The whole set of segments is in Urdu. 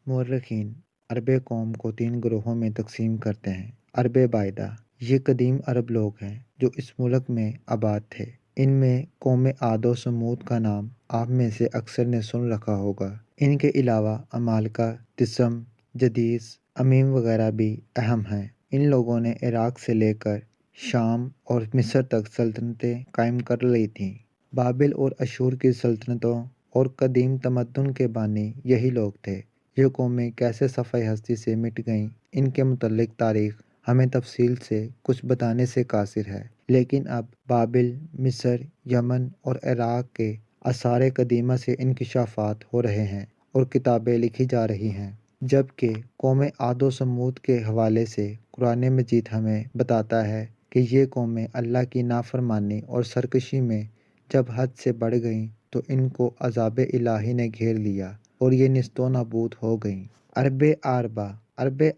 مورخین عرب قوم کو 3 گروہوں میں تقسیم کرتے ہیں۔ عرب بائدہ یہ قدیم عرب لوگ ہیں جو اس ملک میں آباد تھے۔ ان میں قوم عاد و ثمود کا نام آپ میں سے اکثر نے سن رکھا ہوگا۔ ان کے علاوہ عمالقہ، تسم، جدیث، امیم وغیرہ بھی اہم ہیں۔ ان لوگوں نے عراق سے لے کر شام اور مصر تک سلطنتیں قائم کر لی تھیں۔ بابل اور اشور کی سلطنتوں اور قدیم تمدن کے بانی یہی لوگ تھے۔ یہ قومیں کیسے صفحۂ ہستی سے مٹ گئیں، ان کے متعلق تاریخ ہمیں تفصیل سے کچھ بتانے سے قاصر ہے، لیکن اب بابل، مصر، یمن اور عراق کے آثار قدیمہ سے انکشافات ہو رہے ہیں اور کتابیں لکھی جا رہی ہیں۔ جبکہ قوم عاد و ثمود کے حوالے سے قرآن مجید ہمیں بتاتا ہے کہ یہ قومیں اللہ کی نافرمانی اور سرکشی میں جب حد سے بڑھ گئیں تو ان کو عذاب الہی نے گھیر لیا اور یہ نیست و نابود ہو گئیں۔ عرب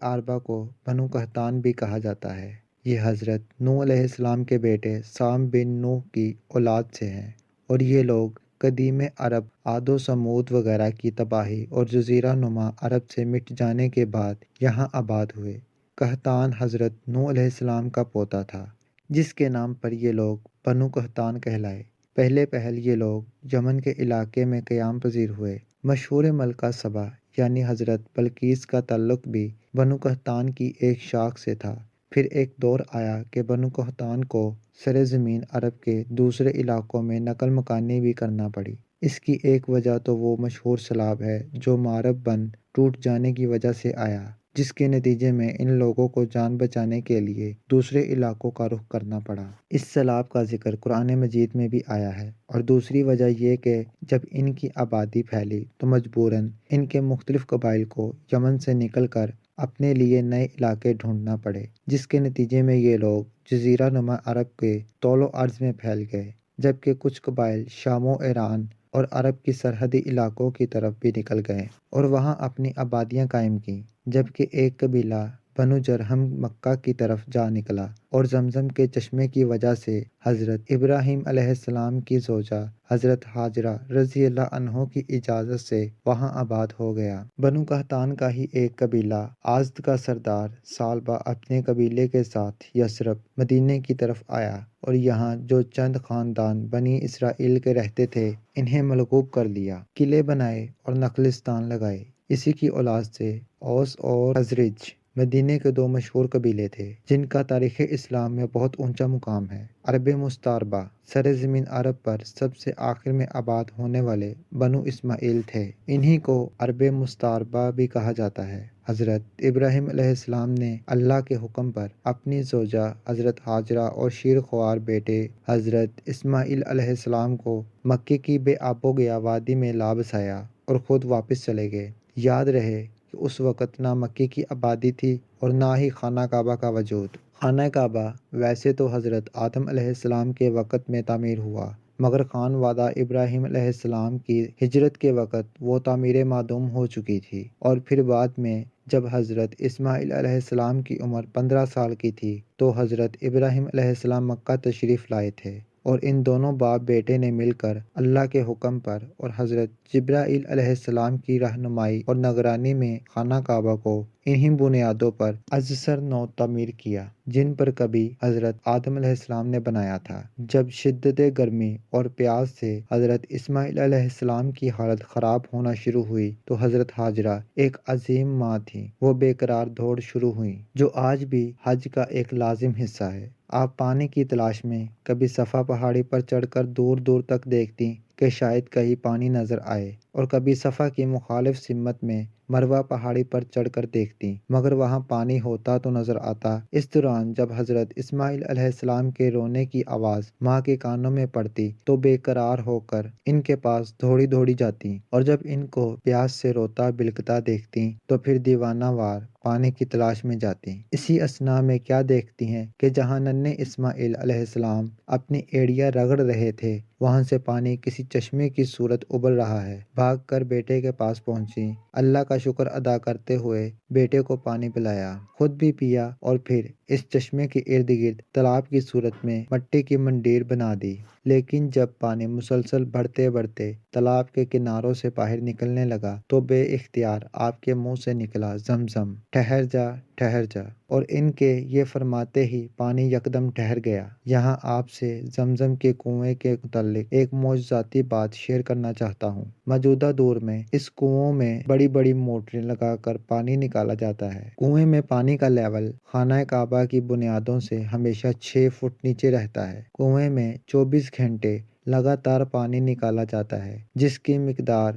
آربہ کو بنو قحطان بھی کہا جاتا ہے۔ یہ حضرت نوح علیہ السلام کے بیٹے سام بن نوح کی اولاد سے ہیں اور یہ لوگ قدیم عرب عاد و ثمود وغیرہ کی تباہی اور جزیرہ نما عرب سے مٹ جانے کے بعد یہاں آباد ہوئے۔ قحطان حضرت نوح علیہ السلام کا پوتا تھا، جس کے نام پر یہ لوگ بنو قحطان کہلائے۔ پہل یہ لوگ یمن کے علاقے میں قیام پذیر ہوئے۔ مشہور ملکہ سبا یعنی حضرت بلقیس کا تعلق بھی بنو قحطان کی ایک شاخ سے تھا۔ پھر ایک دور آیا کہ بنو قحطان کو سرزمین عرب کے دوسرے علاقوں میں نقل مکانی بھی کرنا پڑی۔ اس کی ایک وجہ تو وہ مشہور سیلاب ہے جو مارب بند ٹوٹ جانے کی وجہ سے آیا، جس کے نتیجے میں ان لوگوں کو جان بچانے کے لیے دوسرے علاقوں کا رخ کرنا پڑا۔ اس سیلاب کا ذکر قرآن مجید میں بھی آیا ہے۔ اور دوسری وجہ یہ کہ جب ان کی آبادی پھیلی تو مجبوراً ان کے مختلف قبائل کو یمن سے نکل کر اپنے لیے نئے علاقے ڈھونڈنا پڑے، جس کے نتیجے میں یہ لوگ جزیرہ نما عرب کے طول و عرض میں پھیل گئے، جبکہ کچھ قبائل شام و ایران اور عرب کی سرحدی علاقوں کی طرف بھی نکل گئے اور وہاں اپنی آبادیاں قائم کیں، جبکہ ایک قبیلہ بنو جرہم مکہ کی طرف جا نکلا اور زمزم کے چشمے کی وجہ سے حضرت ابراہیم علیہ السلام کی زوجہ حضرت ہاجرہ رضی اللہ عنہ کی اجازت سے وہاں آباد ہو گیا۔ بنو قحطان کا ہی ایک قبیلہ ازد کا سردار ثعلبہ اپنے قبیلے کے ساتھ یثرب مدینے کی طرف آیا اور یہاں جو چند خاندان بنی اسرائیل کے رہتے تھے انہیں ملغوب کر لیا، قلعے بنائے اور نخلستان لگائے۔ اسی کی اولاد سے اوس اور خزرج مدینے کے 2 مشہور قبیلے تھے جن کا تاریخ اسلام میں بہت اونچا مقام ہے۔ عرب مستعربہ سرزمین عرب پر سب سے آخر میں آباد ہونے والے بنو اسماعیل تھے۔ انہی کو عرب مستعربہ بھی کہا جاتا ہے۔ حضرت ابراہیم علیہ السلام نے اللہ کے حکم پر اپنی زوجہ حضرت ہاجرہ اور شیر خوار بیٹے حضرت اسماعیل علیہ السلام کو مکے کی بے آب و گیا وادی میں لا بسایا اور خود واپس چلے گئے۔ یاد رہے کہ اس وقت نہ مکے کی آبادی تھی اور نہ ہی خانہ کعبہ کا وجود۔ خانہ کعبہ ویسے تو حضرت آدم علیہ السلام کے وقت میں تعمیر ہوا، مگر خان وعدہ ابراہیم علیہ السلام کی ہجرت کے وقت وہ تعمیر معدوم ہو چکی تھی، اور پھر بعد میں جب حضرت اسماعیل علیہ السلام کی عمر 15 سال کی تھی تو حضرت ابراہیم علیہ السلام مکہ تشریف لائے تھے، اور ان دونوں باپ بیٹے نے مل کر اللہ کے حکم پر اور حضرت جبرائیل علیہ السلام کی رہنمائی اور نگرانی میں خانہ کعبہ کو انہی بنیادوں پر از سر نو تعمیر کیا جن پر کبھی حضرت آدم علیہ السلام نے بنایا تھا۔ جب شدت گرمی اور پیاس سے حضرت اسماعیل علیہ السلام کی حالت خراب ہونا شروع ہوئی تو حضرت ہاجرہ ایک عظیم ماں تھیں، وہ بے قرار دوڑ شروع ہوئیں، جو آج بھی حج کا ایک لازم حصہ ہے۔ آپ پانی کی تلاش میں کبھی صفا پہاڑی پر چڑھ کر دور دور تک دیکھتی کہ شاید کہیں پانی نظر آئے، اور کبھی صفا کی مخالف سمت میں مروہ پہاڑی پر چڑھ کر دیکھتی مگر وہاں پانی ہوتا تو نظر آتا۔ اس دوران جب حضرت اسماعیل علیہ السلام کے رونے کی آواز ماں کے کانوں میں پڑتی تو بے قرار ہو کر ان کے پاس دوڑی جاتی، اور جب ان کو پیاس سے روتا بلکتا دیکھتی تو پھر دیوانہ وار پانی کی تلاش میں جاتی۔ اسی اثناء میں کیا دیکھتی ہیں کہ جہاں ننھے اسماعیل علیہ السلام اپنی ایڑیاں رگڑ رہے تھے وہاں سے پانی کسی چشمے کی صورت ابل رہا ہے۔ بھاگ کر بیٹے کے پاس پہنچی، اللہ کا شکر ادا کرتے ہوئے بیٹے کو پانی پلایا، خود بھی پیا اور پھر اس چشمے کے ارد گرد تالاب کی صورت میں مٹی کی منڈیر بنا دی۔ لیکن جب پانی مسلسل بڑھتے بڑھتے تالاب کے کناروں سے باہر نکلنے لگا تو بے اختیار آپ کے منہ سے نکلا، زمزم ٹھہر جا ٹھہر جا، اور ان کے یہ فرماتے ہی پانی یکدم ٹھہر گیا۔ یہاں آپ سے زمزم کے کنویں کے متعلق ایک معجزاتی بات شیئر کرنا چاہتا ہوں۔ موجودہ دور میں اس کنویں میں بڑی بڑی موٹریں لگا کر پانی نکالا جاتا ہے۔ کنویں میں پانی کا لیول خانہ کعبہ کی بنیادوں سے ہمیشہ 6 فٹ نیچے رہتا ہے۔ کنویں میں 24 گھنٹے لگاتار پانی نکالا جاتا ہے، جس کی مقدار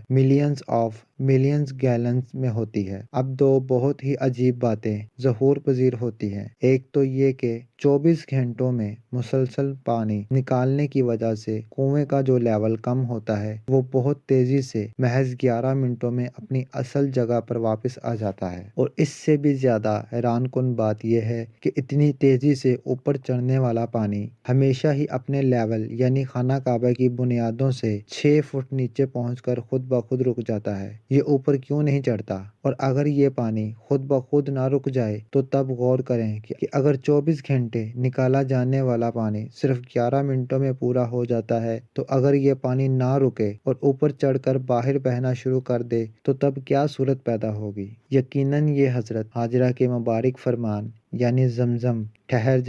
ملینز گیلنز میں ہوتی ہے۔ اب دو بہت ہی عجیب باتیں ظہور پذیر ہوتی ہیں۔ ایک تو یہ کہ 24 گھنٹوں میں مسلسل پانی نکالنے کی وجہ سے کنویں کا جو لیول کم ہوتا ہے وہ بہت تیزی سے محض 11 منٹوں میں اپنی اصل جگہ پر واپس آ جاتا ہے، اور اس سے بھی زیادہ حیران کن بات یہ ہے کہ اتنی تیزی سے اوپر چڑھنے والا پانی ہمیشہ ہی اپنے لیول یعنی خانہ کعبہ کی بنیادوں سے 6 فٹ نیچے پہنچ کر خود بخود رک جاتا ہے۔ یہ اوپر کیوں نہیں چڑھتا؟ اور اگر یہ پانی خود بخود نہ رک جائے تو تب غور کریں کہ اگر 24 گھنٹے نکالا جانے والا پانی صرف 11 منٹوں میں پورا ہو جاتا ہے تو اگر یہ پانی نہ رکے اور اوپر چڑھ کر باہر بہنا شروع کر دے تو تب کیا صورت پیدا ہوگی؟ یقیناً یہ حضرت حاجرہ کے مبارک فرمان یعنی زمزم ٹھہر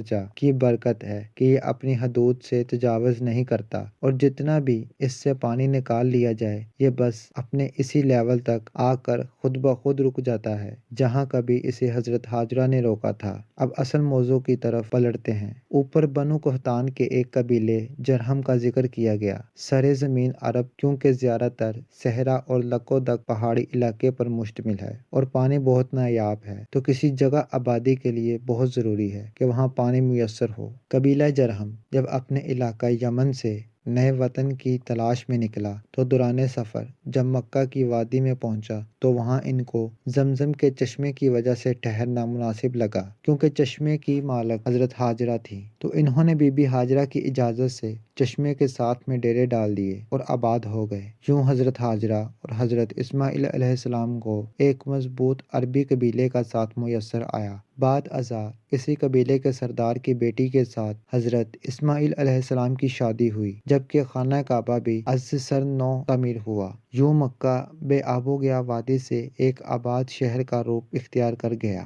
جا کی برکت ہے کہ یہ اپنی حدود سے تجاوز نہیں کرتا، اور جتنا بھی اس سے پانی نکال لیا جائے یہ بس اپنے اسی لیول تک آ کر خود بخود رک جاتا ہے جہاں کبھی اسے حضرت حاجرہ نے روکا تھا۔ اب اصل موضوع کی طرف پلٹتے ہیں۔ اوپر بنو قحطان کے ایک قبیلے جرہم کا ذکر کیا گیا۔ سر زمین عرب کیونکہ زیادہ تر صحرا اور لکو دک پہاڑی علاقے پر مشتمل ہے اور پانی بہت نایاب ہے، تو کسی جگہ آبادی کے لیے بہت ضروری ہے کہ وہاں پانی میسر ہو۔ قبیلہ جرہم جب اپنے علاقہ یمن سے نئے وطن کی تلاش میں نکلا تو دوران سفر جب مکہ کی وادی میں پہنچا تو وہاں ان کو زمزم کے چشمے کی وجہ سے ٹھہرنا مناسب لگا، کیونکہ چشمے کی مالک حضرت حاجرہ تھی، تو انہوں نے بی بی حاجرہ کی اجازت سے چشمے کے ساتھ میں ڈیرے ڈال دیے اور آباد ہو گئے۔ یوں حضرت حاجرہ اور حضرت اسماعیل علیہ السلام کو ایک مضبوط عربی قبیلے کا ساتھ میسر آیا۔ بعد ازاں اسی قبیلے کے سردار کی بیٹی کے ساتھ حضرت اسماعیل علیہ السلام کی شادی ہوئی، جبکہ خانہ کعبہ بھی از سر نو تعمیر ہوا۔ یوں مکہ بے آب و گیا وادی سے ایک آباد شہر کا روپ اختیار کر گیا۔